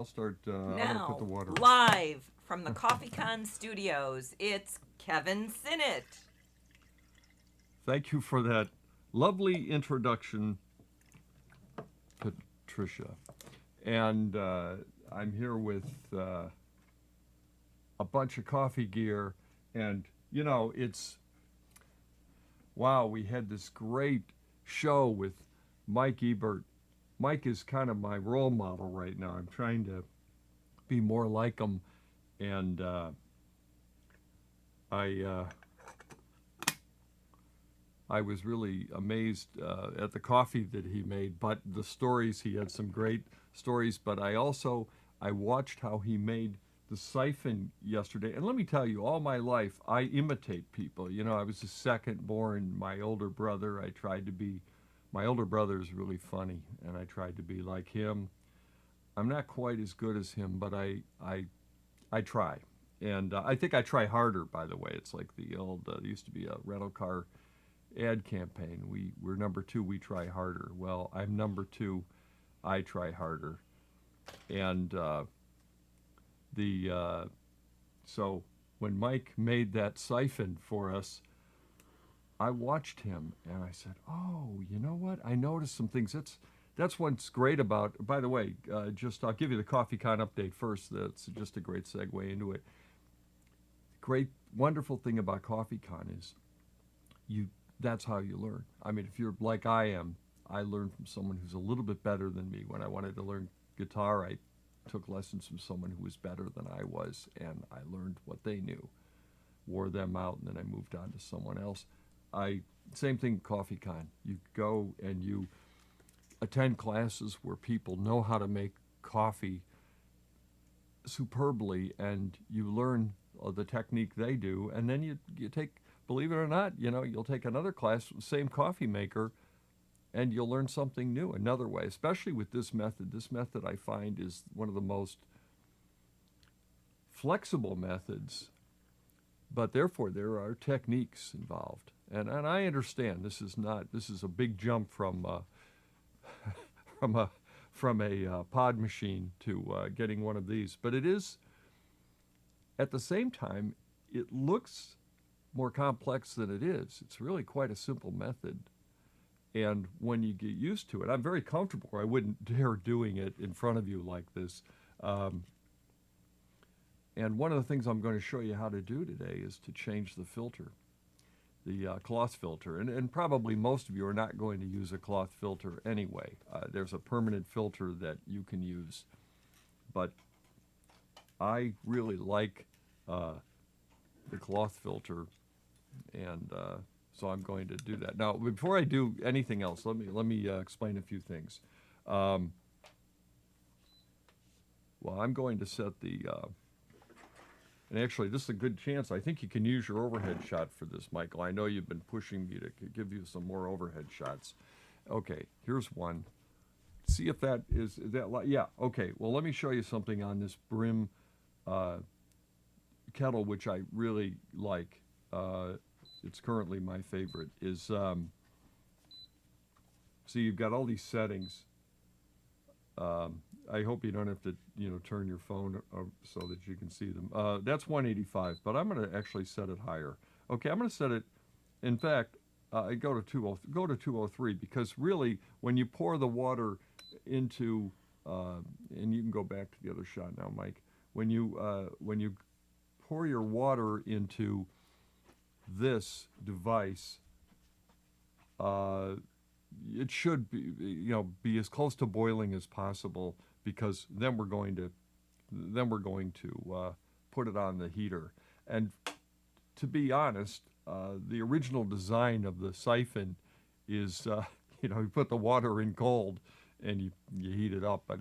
I'll start. I'm going to put Now, the water. live from the CoffeeCon studios, it's Kevin Sinnott. Thank you for that lovely introduction, Patricia. And I'm here with a bunch of coffee gear. And, it's wow, we had this great show with Mike Ebert. Mike is kind of my role model right now. I'm trying to be more like him. And I. I was really amazed at the coffee that he made, but the stories, he had some great stories. But I watched how he made the siphon yesterday. And let me tell you, all my life, I imitate people. I was the second born. My older brother is really funny, and I tried to be like him. I'm not quite as good as him, but I try. And I think I try harder, by the way. It's like the old, there used to be a rental car ad campaign. We're number two, we try harder. Well, I'm number two, I try harder. And the so when Mike made that siphon for us, I watched him and I said, "Oh, you know what? I noticed some things." That's what's great about. By the way, just I'll give you the CoffeeCon update first. That's just a great segue into it. Great, wonderful thing about CoffeeCon is you that's how you learn. I mean, if you're like I am, I learned from someone who's a little bit better than me. When I wanted to learn guitar, I took lessons from someone who was better than I was, and I learned what they knew, wore them out, and then I moved on to someone else. I Same thing, CoffeeCon. You go and you attend classes where people know how to make coffee superbly, and you learn the technique they do, and then you take, believe it or not, you'll take another class, same coffee maker, and you'll learn something new, another way, especially with this method. This method I find is one of the most flexible methods, but therefore there are techniques involved. And I understand this is a big jump from from a pod machine to getting one of these, but it is at the same time it looks more complex than it is. It's really quite a simple method. And when you get used to it, I'm very comfortable. I wouldn't dare doing it in front of you like this. Um, and one of the things I'm going to show you how to do today is to change the filter, the cloth filter. And probably most of you are not going to use a cloth filter anyway. There's a permanent filter that you can use. But I really like the cloth filter, and so I'm going to do that. Now, before I do anything else, let me explain a few things. Um, well, I'm going to set the and actually, this is a good chance. I think you can use your overhead shot for this, Michael. I know you've been pushing me to give you some more overhead shots. Okay, here's one. See if that is that. Yeah. Okay. Well, let me show you something on this brim uh, kettle, which I really like. It's currently my favorite. Is See, you've got all these settings. I hope you don't have to, turn your phone so that you can see them. That's 185, but I'm going to actually set it higher. Okay, I'm going to set it. In fact, I go to 203 because really, when you pour the water into, and you can go back to the other shot now, Mike. When you pour your water into this device, uh, it should be as close to boiling as possible, because then we're going to put it on the heater. And to be honest, the original design of the siphon is you put the water in cold and you heat it up, but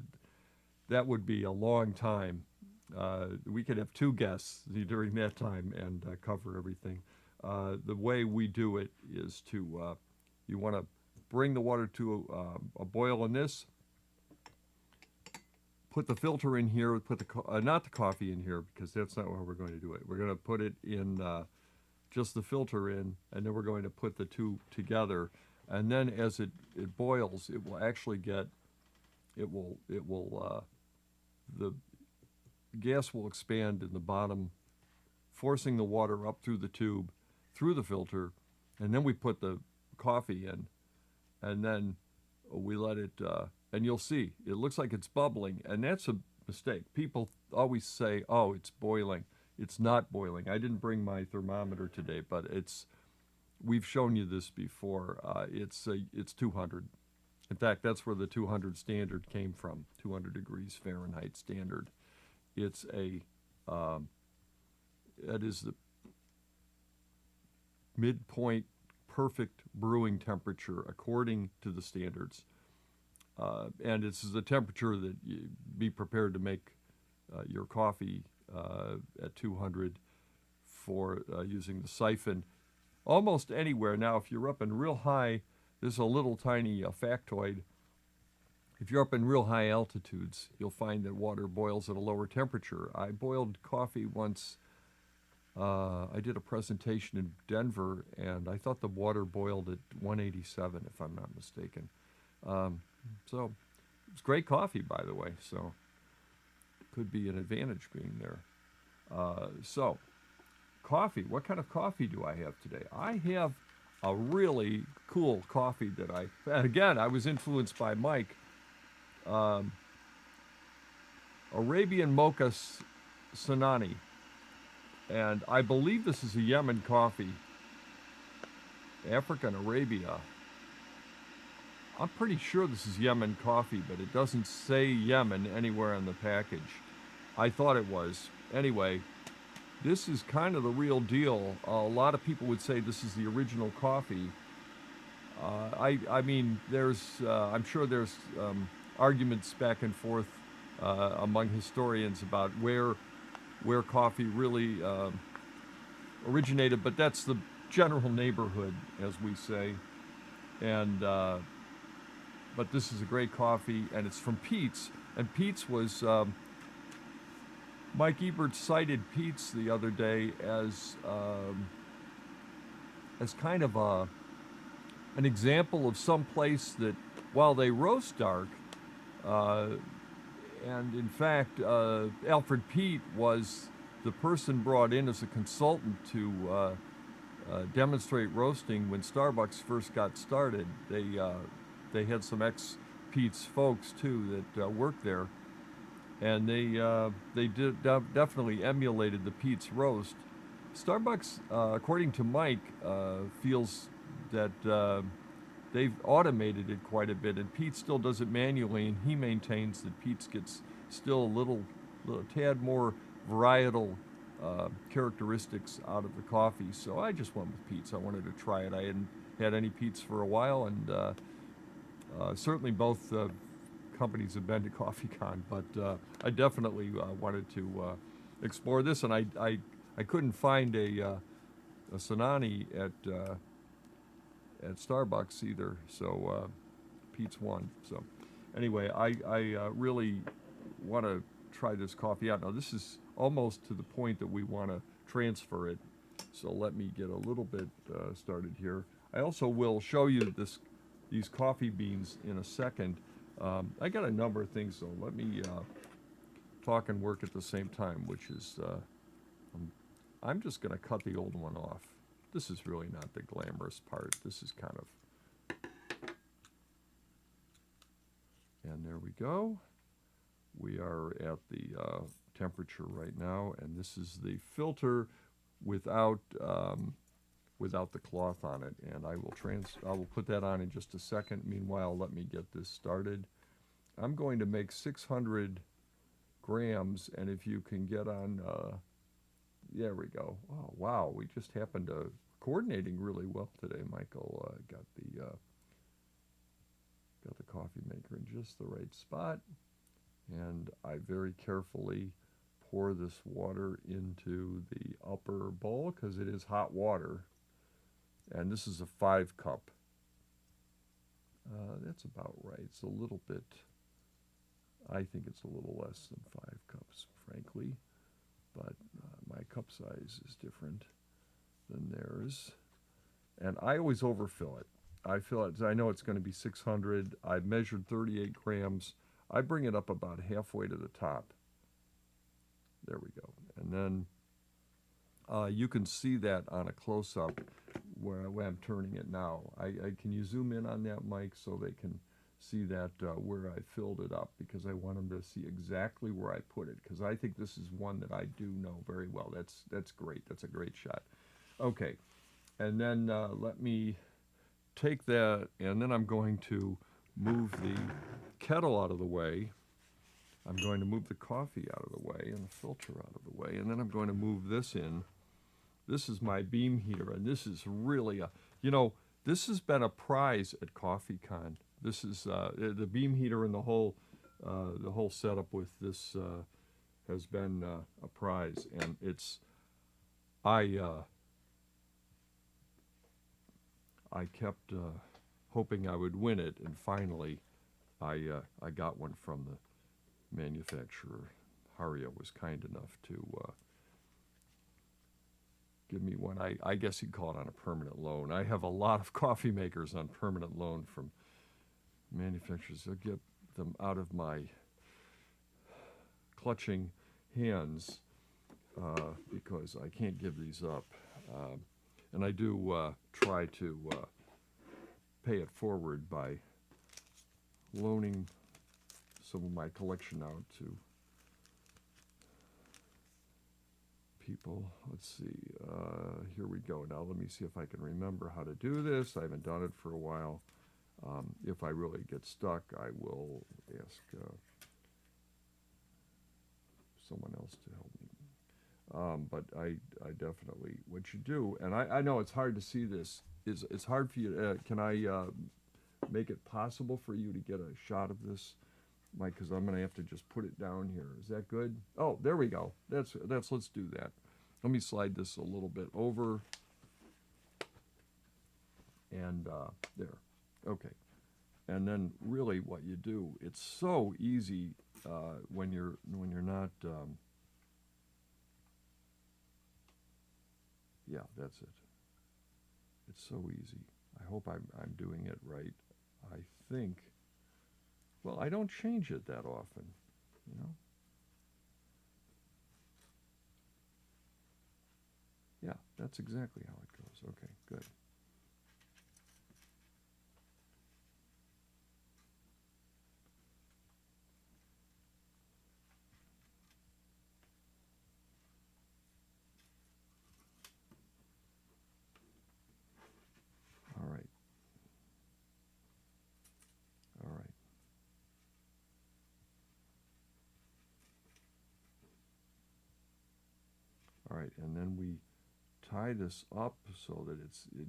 that would be a long time. We could have two guests during that time and cover everything. The way we do it is to you want to bring the water to a boil in this. Put the filter in here. Put not the coffee in here, because that's not how we're going to do it. We're going to put it in just the filter in, and then we're going to put the two together. And then as it boils, it will actually get it will the gas will expand in the bottom, forcing the water up through the tube, through the filter, and then we put the coffee in, and then we let it, and you'll see, it looks like it's bubbling, and that's a mistake. People always say, oh, it's boiling. It's not boiling. I didn't bring my thermometer today, but we've shown you this before. It's 200. In fact, that's where the 200 standard came from, 200 degrees Fahrenheit standard. It's that is the midpoint perfect brewing temperature according to the standards. And it's the temperature that you be prepared to make your coffee at 200 for using the siphon almost anywhere. Now, if you're up in real high, this is a little tiny factoid. If you're up in real high altitudes, you'll find that water boils at a lower temperature. I boiled coffee once. I did a presentation in Denver, and I thought the water boiled at 187, if I'm not mistaken. So it's great coffee, by the way, so could be an advantage being there. So coffee, what kind of coffee do I have today? I have a really cool coffee that I was influenced by Mike. Arabian Mocha Sinani. And I believe this is a Yemen coffee. African Arabia. I'm pretty sure this is Yemen coffee, but it doesn't say Yemen anywhere on the package. I thought it was. Anyway, this is kind of the real deal. A lot of people would say this is the original coffee. I mean, I'm sure there's arguments back and forth among historians about where coffee really originated, but that's the general neighborhood, as we say. And but this is a great coffee, and it's from Pete's. And Pete's was Mike Ebert cited Pete's the other day as kind of an example of some place that, while they roast dark, and in fact, Alfred Pete was the person brought in as a consultant to demonstrate roasting when Starbucks first got started. They had some ex-Pete's folks too that worked there, and they definitely emulated the Pete's roast. Starbucks, according to Mike, feels that they've automated it quite a bit, and Pete still does it manually, and he maintains that Pete's gets still a little tad more varietal characteristics out of the coffee. So I just went with Pete's. I wanted to try it. I hadn't had any Pete's for a while, and certainly both companies have been to CoffeeCon, but I definitely wanted to explore this, and I couldn't find a Sinani at Starbucks either, so Pete's won. So anyway, I really want to try this coffee out. Now this is almost to the point that we want to transfer it, so let me get a little bit started here. I also will show you these coffee beans in a second. I got a number of things, though. Let me talk and work at the same time, which is I'm just going to cut the old one off. This is really not the glamorous part. This is kind of... And there we go. We are at the temperature right now, and this is the filter without the cloth on it. And I will put that on in just a second. Meanwhile, let me get this started. I'm going to make 600 grams, and if you can get on... there we go. Oh, wow, we just happened to coordinating really well today. Michael got the coffee maker in just the right spot, and I very carefully pour this water into the upper bowl because it is hot water, and this is a 5 cup. That's about right. It's a little bit, I think it's a little less than 5 cups, frankly. But my cup size is different than theirs. And I always overfill it. I know it's going to be 600. I've measured 38 grams. I bring it up about halfway to the top. There we go. And then you can see that on a close-up where I'm turning it now. Can you zoom in on that, Mike, so they can see that where I filled it up, because I want them to see exactly where I put it, because I think this is one that I do know very well. That's great. That's a great shot. Okay, and then let me take that, and then I'm going to move the kettle out of the way. I'm going to move the coffee out of the way and the filter out of the way, and then I'm going to move this in. This is my beam heater, and this is really this has been a prize at CoffeeCon. This is the beam heater, and the whole setup with this has been a prize, and I kept hoping I would win it, and finally I got one from the manufacturer. Haria was kind enough to give me one. I guess you'd call it on a permanent loan. I have a lot of coffee makers on permanent loan from manufacturers. They'll get them out of my clutching hands because I can't give these up. And I do try to pay it forward by loaning some of my collection out to people. Let's see. Here we go. Now let me see if I can remember how to do this. I haven't done it for a while. If I really get stuck, I will ask someone else to help me. But I definitely, what you do, and I know it's hard to see this, it's hard for you, can I make it possible for you to get a shot of this, Mike, because I'm going to have to just put it down here. Is that good? Oh, there we go. Let's do that. Let me slide this a little bit over, and there. Okay. And then really what you do, it's so easy when you're not yeah, that's it. It's so easy. I hope I'm doing it right. I think, well, I don't change it that often, you know. Yeah, that's exactly how it goes. Okay, good. All right. All right. All right, and then we tie this up so that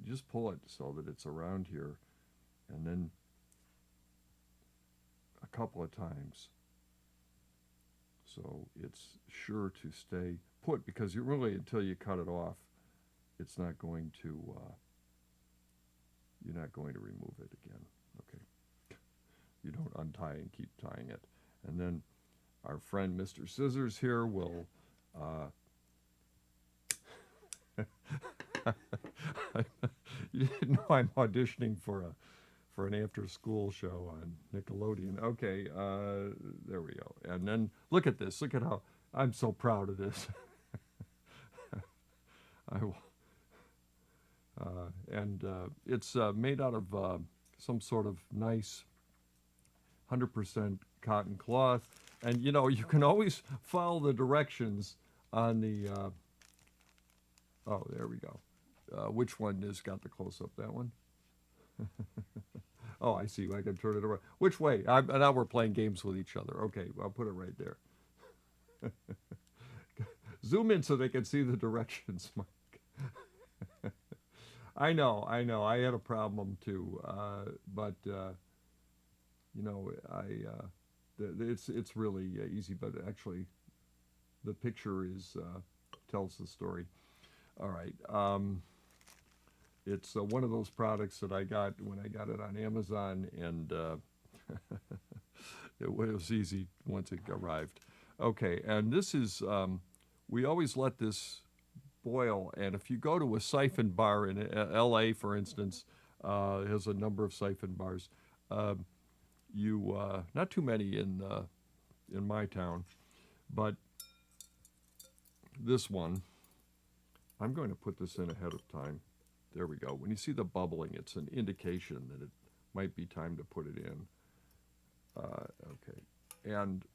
just pull it so that it's around here, and then a couple of times so it's sure to stay put, because you really, until you cut it off, it's not going to you're not going to remove it again. Okay, you don't untie and keep tying it. And then our friend Mr. Scissors here will you didn't know I'm auditioning for an after-school show on Nickelodeon. Okay, there we go. And then look at this. Look at how I'm so proud of this. I will. And it's made out of some sort of nice 100% cotton cloth. And you know, you can always follow the directions on the. Oh, there we go. Which one has got the close-up? That one? Oh, I see. I can turn it around. Which way? Now we're playing games with each other. Okay, I'll put it right there. Zoom in so they can see the directions, Mike. I know. I had a problem too, but you know, it's really easy. But actually, the picture tells the story. All right. It's one of those products that I got when I got it on Amazon, and it was easy once it arrived. Okay, and this is, we always let this boil, and if you go to a Siphon bar in L.A., for instance, it has a number of Siphon bars. Not too many in my town, but this one, I'm going to put this in ahead of time. There we go. When you see the bubbling, it's an indication that it might be time to put it in. Okay. And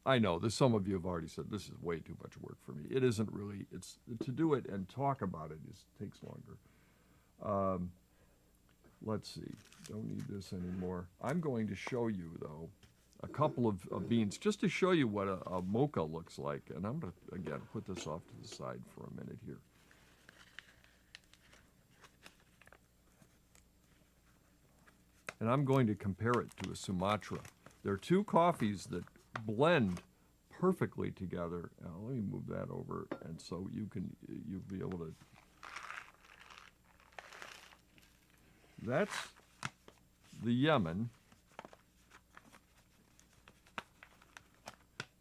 I know this. Some of you have already said this is way too much work for me. It isn't really. It's to do it and talk about it takes longer. Let's see. Don't need this anymore. I'm going to show you though a couple of beans just to show you what a mocha looks like. And I'm going to again put this off to the side for a minute here. And I'm going to compare it to a Sumatra. There are two coffees that blend perfectly together. Now, let me move that over, and so you'll be able to. That's the Yemen,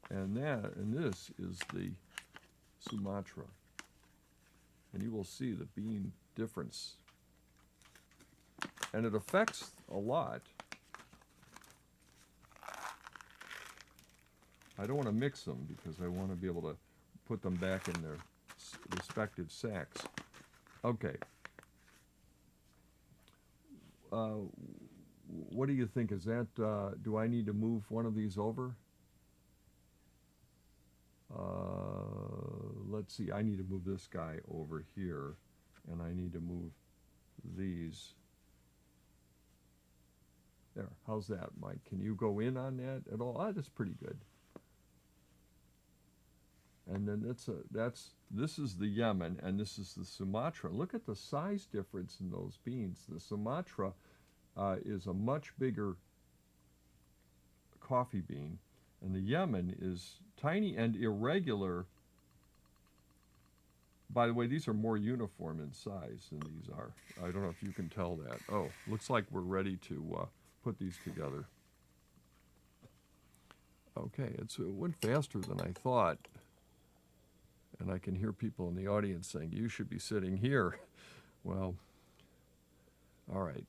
and this is the Sumatra, and you will see the bean difference. And it affects a lot. I don't want to mix them because I want to be able to put them back in their respective sacks. Okay. What do you think? Is that, do I need to move one of these over? Let's see, I need to move this guy over here, and I need to move these. There, how's that, Mike? Can you go in on that at all? Ah, that's pretty good. And then this is the Yemen, and this is the Sumatra. Look at the size difference in those beans. The Sumatra is a much bigger coffee bean, and the Yemen is tiny and irregular. By the way, these are more uniform in size than these are. I don't know if you can tell that. Oh, looks like we're ready to put these together. Okay, it went faster than I thought. And I can hear people in the audience saying, you should be sitting here. Well, all right.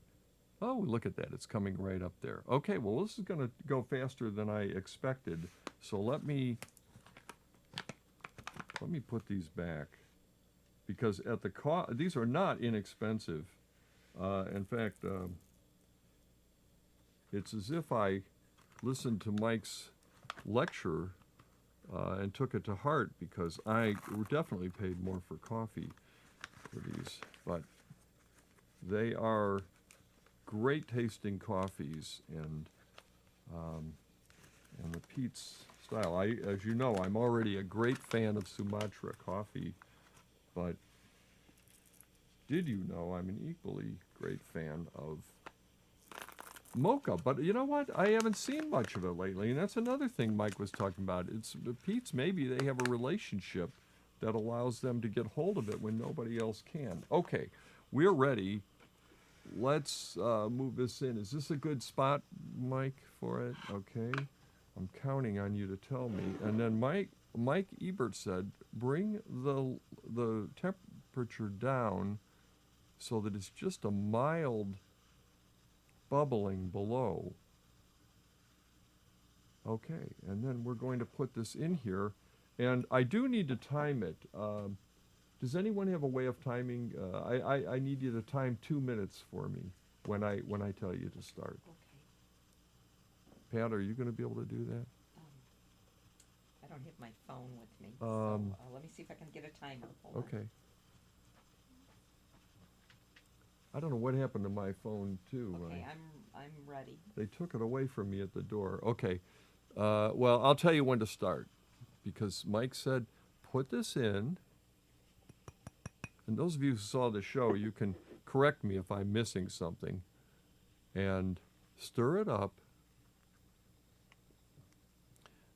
Oh, look at that. It's coming right up there. Okay, well, this is going to go faster than I expected. So let me put these back. Because at the these are not inexpensive. In fact, it's as if I listened to Mike's lecture and took it to heart, because I definitely paid more for coffee for these. But they are great tasting coffees, and the Pete's style. As you know, I'm already a great fan of Sumatra coffee, but did you know I'm an equally great fan of mocha? But you know what? I haven't seen much of it lately, and that's another thing Mike was talking about. It's the Pete's, maybe they have a relationship that allows them to get hold of it when nobody else can. Okay, we're ready. Let's move this in. Is this a good spot, Mike, for it? Okay. I'm counting on you to tell me. And then Mike Ebert said, bring the temperature down so that it's just a mild bubbling below. Okay, and then we're going to put this in here, and I do need to time it. Does anyone have a way of timing? I need you to time 2 minutes for me when I tell you to start. Okay. Pat, are you going to be able to do that? I don't have my phone with me, so let me see if I can get a timer. Hold on. Okay. I don't know what happened to my phone too. Okay, I'm ready. They took it away from me at the door. Okay. Well, I'll tell you when to start, because Mike said, put this in. And those of you who saw the show, you can correct me if I'm missing something. And stir it up.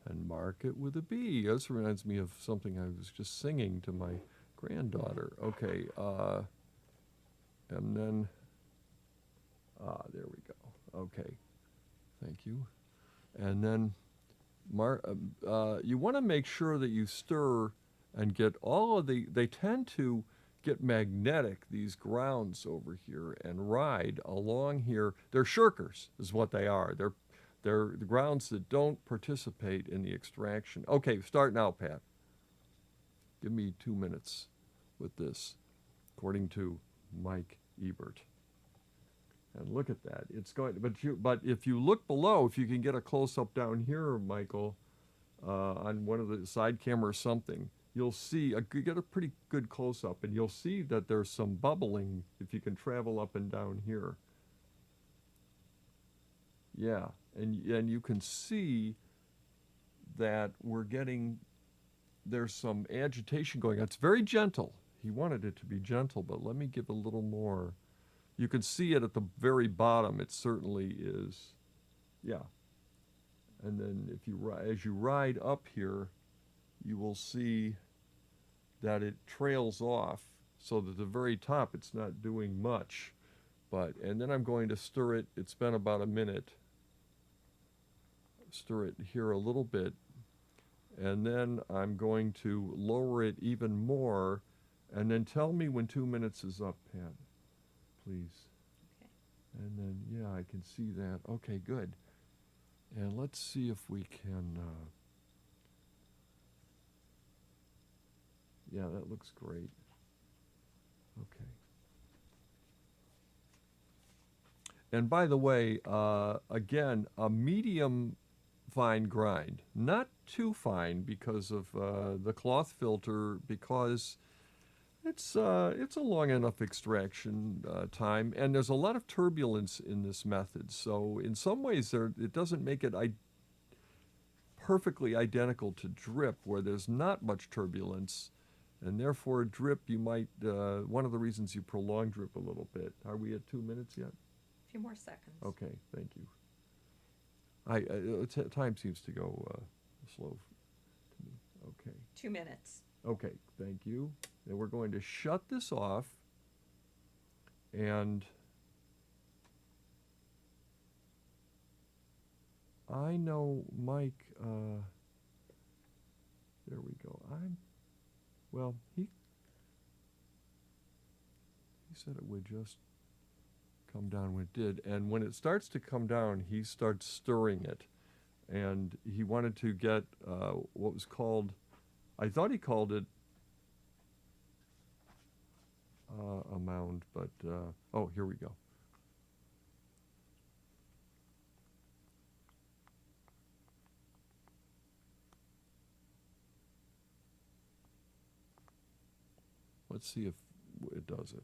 And mark it with a B. This reminds me of something I was just singing to my granddaughter. Okay. And then, there we go. Okay. Thank you. And then, you want to make sure that you stir and get all of they tend to get magnetic, these grounds over here, and ride along here. They're shirkers is what they are. They're the grounds that don't participate in the extraction. Okay, start now, Pat. Give me 2 minutes with this, according to Mike Ebert. And look at that. It's going, but if you look below, if you can get a close up down here, Michael, on one of the side camera or something, you'll see get a pretty good close up, and you'll see that there's some bubbling if you can travel up and down here. Yeah, and you can see that there's some agitation going on. It's very gentle. He wanted it to be gentle, but let me give a little more. You can see it at the very bottom. It certainly is. Yeah. And then as you ride up here, you will see that it trails off so that at the very top it's not doing much. And then I'm going to stir it. It's been about a minute. Stir it here a little bit. And then I'm going to lower it even more. And then tell me when 2 minutes is up, Pat, please. Okay. And then, yeah, I can see that. Okay, good. And let's see if we can, yeah, that looks great. Okay. And by the way, again, a medium fine grind, not too fine because of the cloth filter, because it's a long enough extraction time, and there's a lot of turbulence in this method. So in some ways, it doesn't make it perfectly identical to drip, where there's not much turbulence, and therefore drip you might. One of the reasons you prolong drip a little bit. Are we at 2 minutes yet? A few more seconds. Okay, thank you. Time seems to go slow to me. Okay. 2 minutes. Okay, thank you. And we're going to shut this off, and I know Mike, there we go. Well, he said it would just come down when it did, and when it starts to come down, he starts stirring it, and he wanted to get what was called, I thought he called it a mound, but oh, here we go. Let's see if it does it.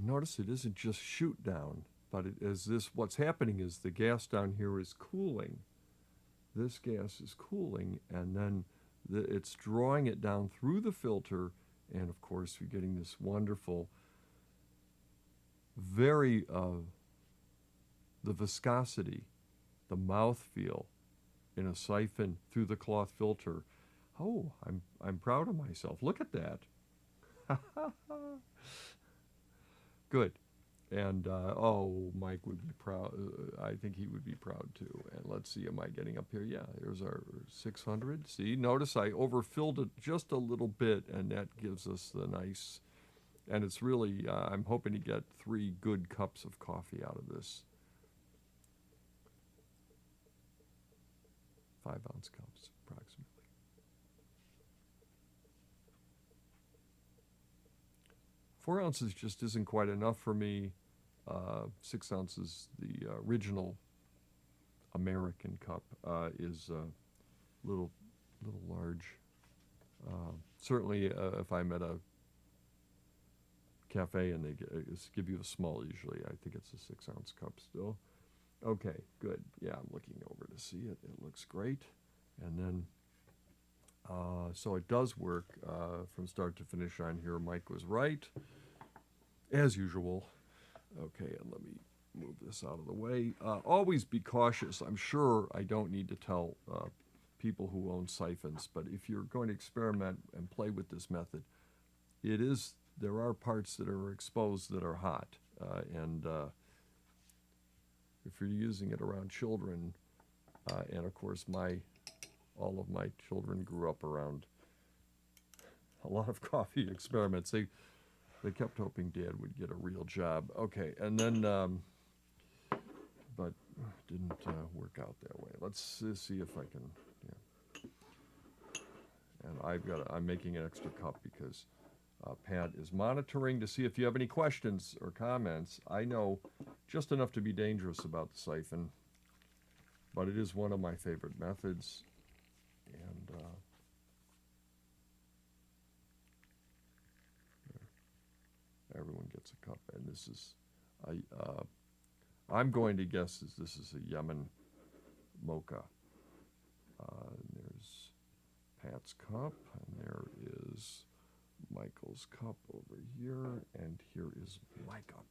Notice it isn't just shoot down, but what's happening is the gas down here is cooling. This gas is cooling, and then it's drawing it down through the filter, and of course you're getting this wonderful, the viscosity, the mouthfeel in a siphon through the cloth filter. Oh, I'm proud of myself. Look at that. Good. And, oh, Mike would be proud. I think he would be proud too. And let's see, am I getting up here? Yeah, here's our 600. See, notice I overfilled it just a little bit, and that gives us the nice, and it's really, I'm hoping to get 3 good cups of coffee out of this. 5-ounce cups, approximately. Four ounces just isn't quite enough for me. 6 ounces, the original American cup, is a little large. Certainly, if I'm at a cafe and they give you a small, usually I think it's a 6-ounce cup still. Okay, good. Yeah, I'm looking over to see it. It looks great. And then, so it does work from start to finish on here. Mike was right, as usual. Okay, and let me move this out of the way. Always be cautious. I'm sure I don't need to tell people who own siphons, but if you're going to experiment and play with this method, there are parts that are exposed that are hot, and if you're using it around children, and of course all of my children grew up around a lot of coffee experiments. They kept hoping Dad would get a real job. Okay, and then, but didn't work out that way. Let's see if I can. Yeah. And I'm making an extra cup because Pat is monitoring to see if you have any questions or comments. I know just enough to be dangerous about the siphon, but it is one of my favorite methods, and everyone gets a cup. And this is, I'm going to guess this is a Yemen mocha. There's Pat's cup, and there is Michael's cup over here, and here is my cup.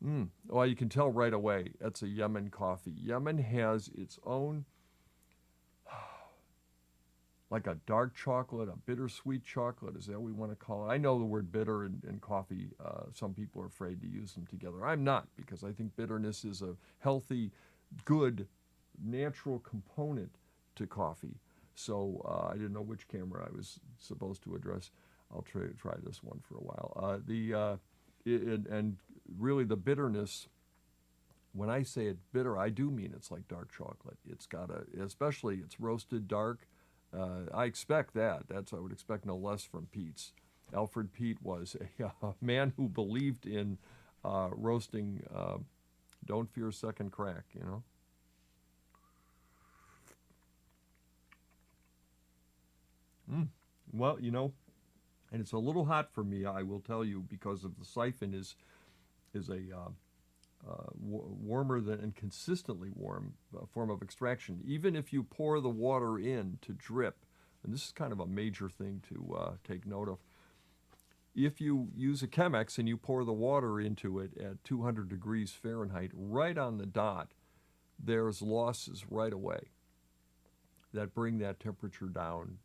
And well, you can tell right away that's a Yemen coffee. Yemen has its own, like a dark chocolate, a bittersweet chocolate. Is that what we want to call it? I know the word bitter and coffee. Some people are afraid to use them together. I'm not, because I think bitterness is a healthy, good, natural component to coffee. So I didn't know which camera I was supposed to address. I'll try this one for a while. And really the bitterness, when I say it's bitter, I do mean it's like dark chocolate. It's got especially it's roasted dark. I expect that. I would expect no less from Pete's. Alfred Pete was a man who believed in roasting. Don't fear second crack, you know. Well, you know, and it's a little hot for me, I will tell you, because of the siphon is a warmer than and consistently warm form of extraction. Even if you pour the water in to drip, and this is kind of a major thing to take note of. If you use a Chemex and you pour the water into it at 200 degrees Fahrenheit, right on the dot, there's losses right away that bring that temperature down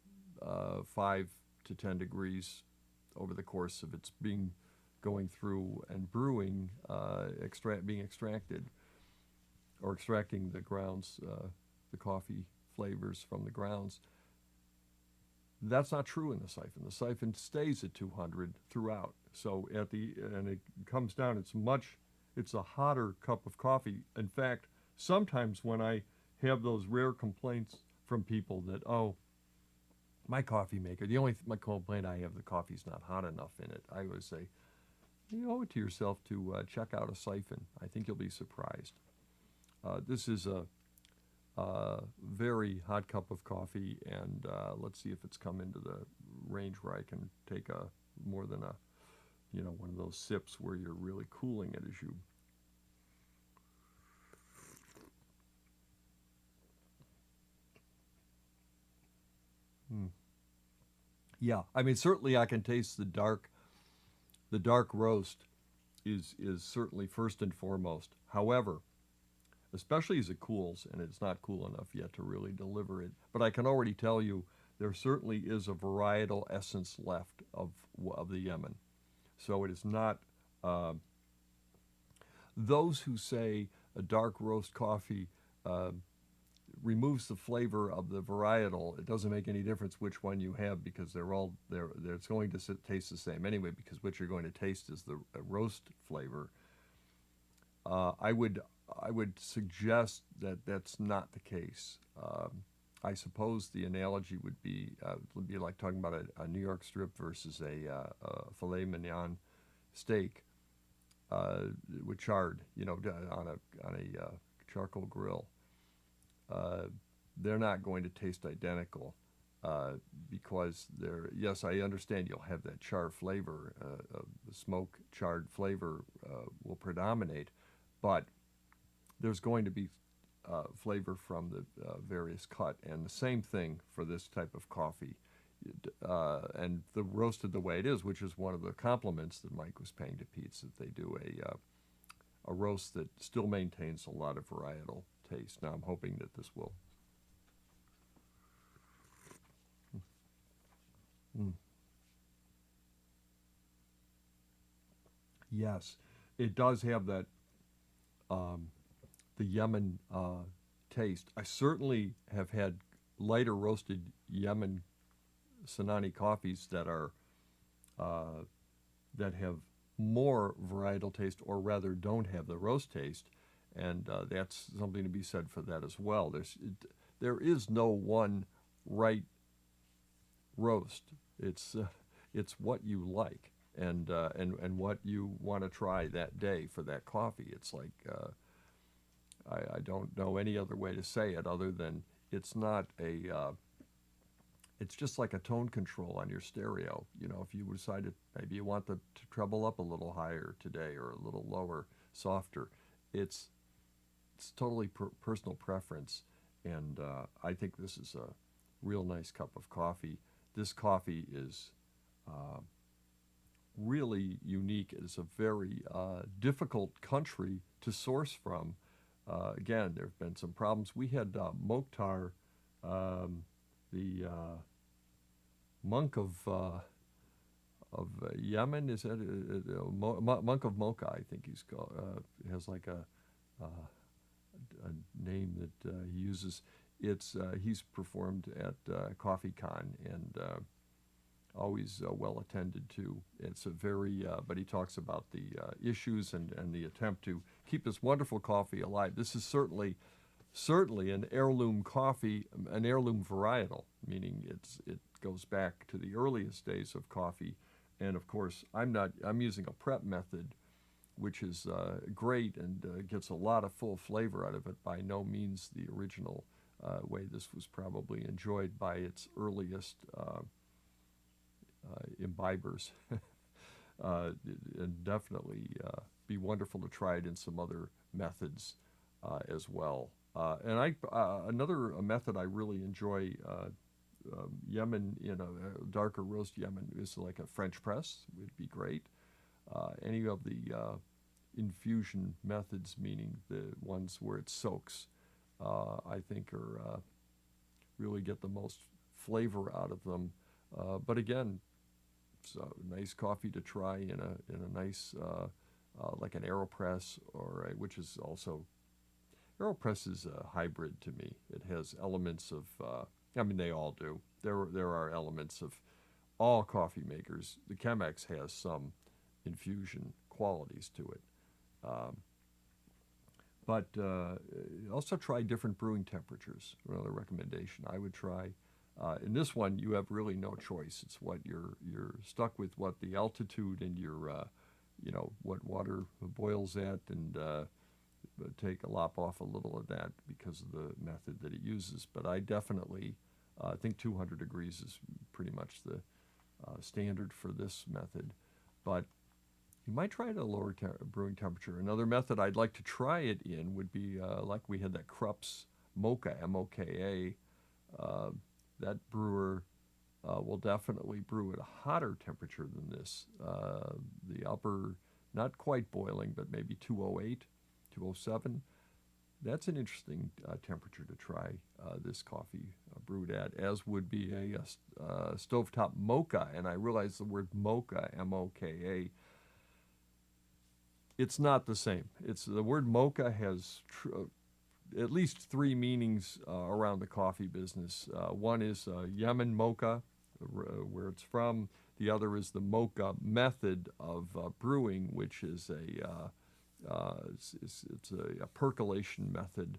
5 to 10 degrees over the course of its going through and brewing, being extracted, or extracting the grounds, the coffee flavors from the grounds. That's not true in the siphon. The siphon stays at 200 throughout. So and it comes down. It's a hotter cup of coffee. In fact, sometimes when I have those rare complaints from people that, oh, my coffee maker, my complaint I have, the coffee's not hot enough in it, I always say, you owe it to yourself to check out a siphon. I think you'll be surprised. This is a very hot cup of coffee, and let's see if it's come into the range where I can take more than one of those sips where you're really cooling it as you. Yeah, I mean, certainly I can taste the dark roast is certainly first and foremost. However, especially as it cools, and it's not cool enough yet to really deliver it, but I can already tell you there certainly is a varietal essence left of the Yemen. So it is not, those who say a dark roast coffee removes the flavor of the varietal, it doesn't make any difference which one you have, because it's going to taste the same anyway, because what you're going to taste is the roast flavor. I would suggest that that's not the case. I suppose the analogy would be like talking about a New York strip versus a filet mignon steak with charred, on a charcoal grill. They're not going to taste identical because yes, I understand you'll have that char flavor, the smoke charred flavor will predominate, but there's going to be flavor from the various cut, and the same thing for this type of coffee. And the roasted the way it is, which is one of the compliments that Mike was paying to Pete's, that they do a roast that still maintains a lot of varietal taste. Now I'm hoping that this will. Yes, it does have that the Yemen taste. I certainly have had lighter roasted Yemen Sinnott coffees that are that have more varietal taste, or rather don't have the roast taste, and that's something to be said for that as well. There is no one right roast. It's what you like, and what you want to try that day for that coffee. It's like I don't know any other way to say it other than it's not a it's just like a tone control on your stereo. You know, if you decided maybe you want the to treble up a little higher today or a little lower, softer, it's totally personal preference. And I think this is a real nice cup of coffee. This coffee is really unique. It's a very difficult country to source from. Again, there have been some problems. We had Mokhtar, the monk of Yemen. Is that monk of Mocha? I think he's called. Has like a name that he uses. It's he's performed at CoffeeCon and always well attended to. It's a very but he talks about the issues and the attempt to keep this wonderful coffee alive. This is certainly an heirloom coffee, an heirloom varietal, meaning it goes back to the earliest days of coffee. And of course, I'm using a prep method, which is great and gets a lot of full flavor out of it. By no means the original way this was probably enjoyed by its earliest imbibers. And definitely be wonderful to try it in some other methods as well. And another method I really enjoy, Yemen, darker roast Yemen, is like a French press would be great. Any of the infusion methods, meaning the ones where it soaks, I think are really get the most flavor out of them. But again, it's a nice coffee to try in a nice like an AeroPress which is also AeroPress is a hybrid to me. It has elements of I mean they all do. There are elements of all coffee makers. The Chemex has some infusion qualities to it. But also try different brewing temperatures. Another recommendation I would try. In this one, you have really no choice. It's what you're stuck with, what the altitude and your what water boils at, and take a lop off a little of that because of the method that it uses. But I definitely think 200 degrees is pretty much the standard for this method. But you might try it at a lower brewing temperature. Another method I'd like to try it in would be like we had that Krupp's Mocha, M-O-K-A. That brewer will definitely brew at a hotter temperature than this. The upper, not quite boiling, but maybe 208, 207. That's an interesting temperature to try this coffee brewed at, as would be a stovetop mocha. And I realize the word mocha, M-O-K-A, it's not the same. The word mocha has at least three meanings around the coffee business. One is Yemen mocha, where it's from. The other is the mocha method of brewing, which is it's a percolation method.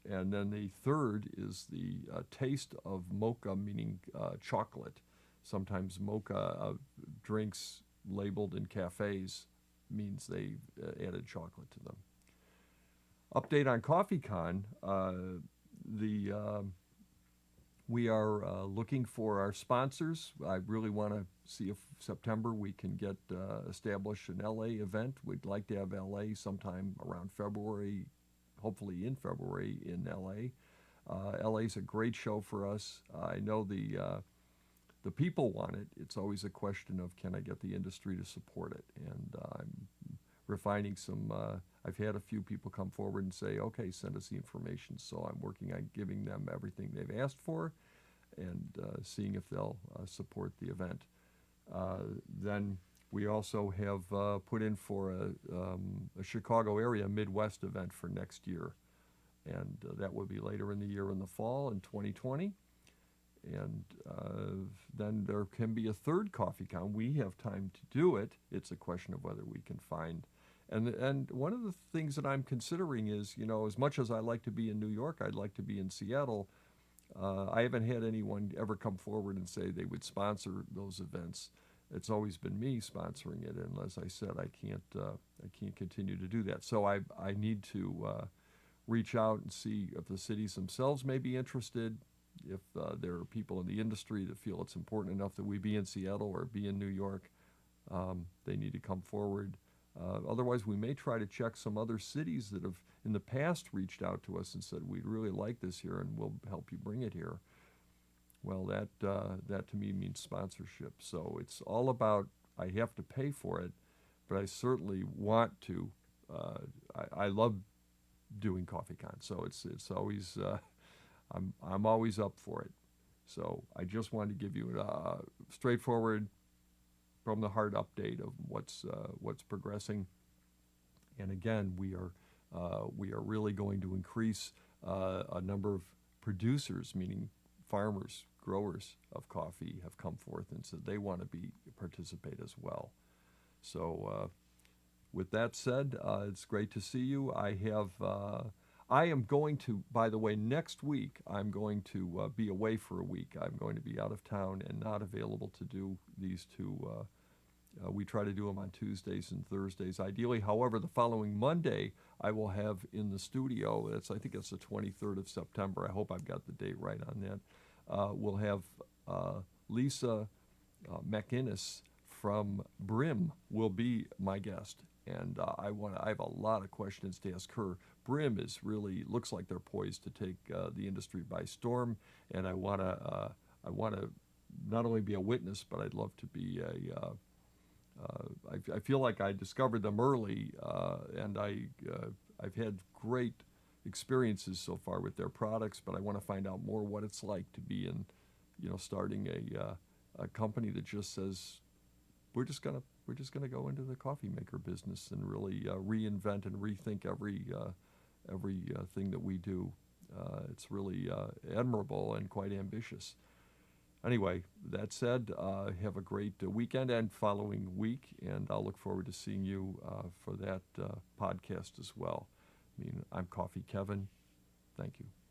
And then the third is the taste of mocha, meaning chocolate. Sometimes mocha drinks labeled in cafes means they added chocolate to them. Update on CoffeeCon. We are looking for our sponsors. I really want to see if September we can get establish an LA event. We'd like to have LA sometime around February, hopefully in February in LA. LA is a great show for us. I know the people want it. It's always a question of, can I get the industry to support it? And I'm refining some. I've had a few people come forward and say, okay, send us the information. So I'm working on giving them everything they've asked for and seeing if they'll support the event. Then we also have put in for a Chicago area Midwest event for next year. And that will be later in the year in the fall in 2020. and then there can be a third CoffeeCon. We have time to do it. It's a question of whether we can find. And one of the things that I'm considering is, as much as I like to be in New York, I'd like to be in Seattle. I haven't had anyone ever come forward and say they would sponsor those events. It's always been me sponsoring it, and as I said, I can't continue to do that. So I need to reach out and see if the cities themselves may be interested. If there are people in the industry that feel it's important enough that we be in Seattle or be in New York, they need to come forward. Otherwise, we may try to check some other cities that have in the past reached out to us and said, we'd really like this here and we'll help you bring it here. Well, that to me means sponsorship. So it's all about, I have to pay for it, but I certainly want to. I love doing CoffeeCon, so it's always, I'm always up for it. So I just wanted to give you a straightforward, from the heart update of what's progressing. And again, we are really going to increase a number of producers, meaning farmers, growers of coffee, have come forth and said they want to participate as well. So with that said, it's great to see you. I am going to, by the way, next week, I'm going to be away for a week. I'm going to be out of town and not available to do these two. We try to do them on Tuesdays and Thursdays, ideally. However, the following Monday, I will have in the studio, I think it's the 23rd of September. I hope I've got the date right on that. We'll have Lisa McInnes from Brim will be my guest. And I have a lot of questions to ask her. Brim looks like they're poised to take the industry by storm, and I want to not only be a witness, but I'd love to be I feel like I discovered them early, and I've had great experiences so far with their products, but I want to find out more what it's like to be in, starting a company that just says we're just gonna go into the coffee maker business and really reinvent and rethink every thing that we do. It's really admirable and quite ambitious. Anyway, that said, have a great weekend and following week, and I'll look forward to seeing you for that podcast as well. I'm Coffee Kevin. Thank you.